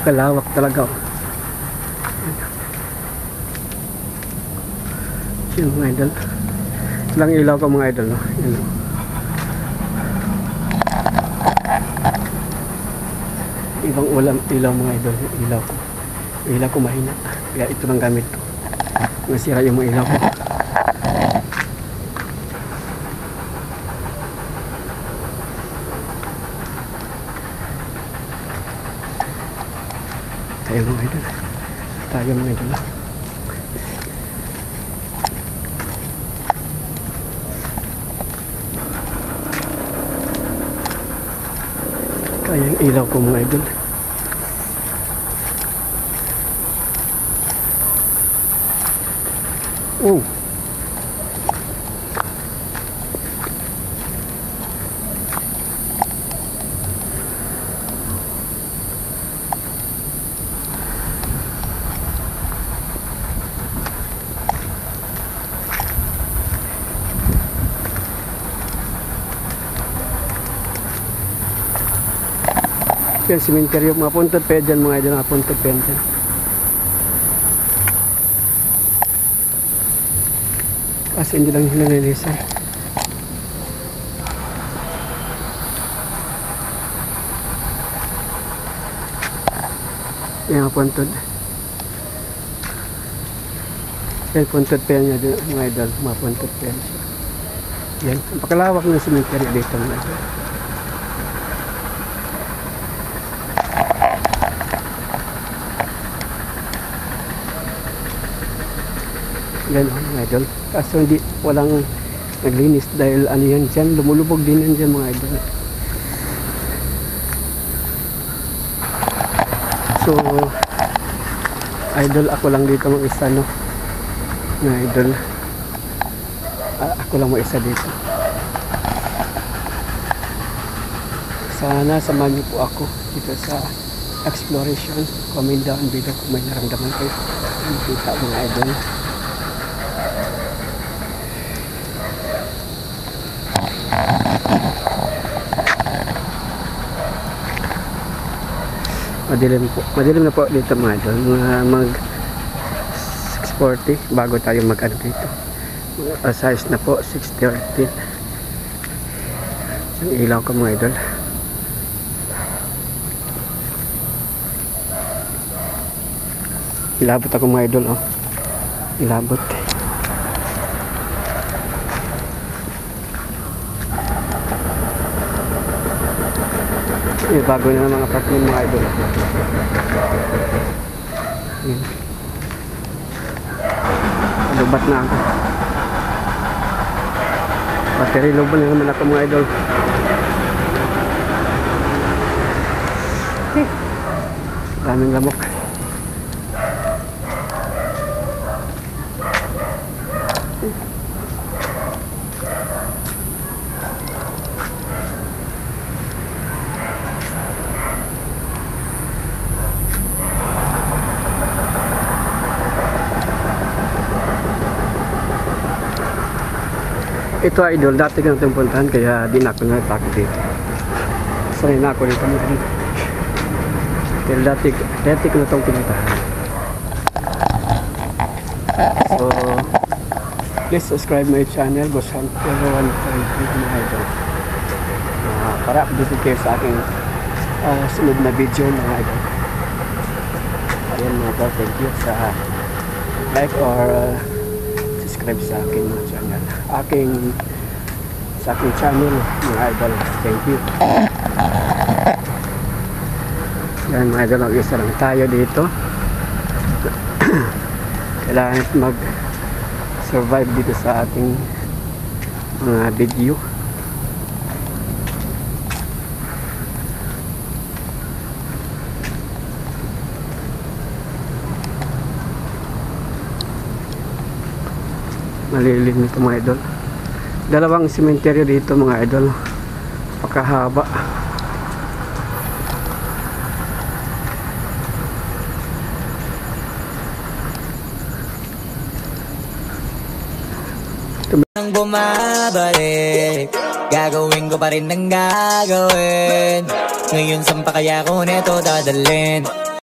Napakalawak talaga. Yan mga idol. Ilang ilaw ko mga idol. Yan. Ibang ulam ilaw mga idol. Ilaw ko mahina. Kaya ito lang gamit ko. Nasira yung mga ilaw ko. Tayo mga idol. Tayo mga idol. Kaya yung ilaw ko mga idol. Oh. Yan, simenteryo, mga puntod pa dyan mga idol, mga puntod pa dyan. Kasi hindi lang nililisan. Yan, mga puntod. Yan, puntod pa yan mga idol, mga puntod pa yan. Yan, pakalawak ng simenteryo dito mga idol. Yan mga idol. Kaso hindi, walang naglinis dahil ano yan dyan, lumulubog din yan dyan mga idol. So, idol, ako lang dito mag-isa, no? Mga idol. Ako lang mag-isa dito. Sana samahan niyo po ako dito sa exploration. Comment down below kung may naramdaman kayo. Kita mga idol. Madilim na po dito mga idol. Mag 6:40 bago tayo mag-ano dito. Size na po 6:13. Yung ilaw ko mga idol. Ilabot ako mga idol, oh. Ilabot. Bago na ng mga apartment mga idol. Lubat na ako. Battery low na naman ako mga idol. Daming lamok. Ito idol, dati ko natin puntahan kaya di na ako natakot dito. Sanay na ako dito mga idol. Pero dati ko na itong pinuntahan. So, please subscribe my channel, Boss Hunter 1.3 mga idol. Para update kayo sa aking sunod na video mga idol. Ayan mga idol, thank you sa like or subscribe sa aking channel. Sa aking channel mga idol. Thank you. Yan mga idol, mag-isa lang tayo dito. Kailangan mag-survive dito sa ating mga video. Malilim nito mga idol. Dalawang sementeryo dito mga idol. Pakahaba. Nang bumabalik, gagawin ko pa rin ang gagawin. Ngayon saan pa kaya ko neto dadalhin?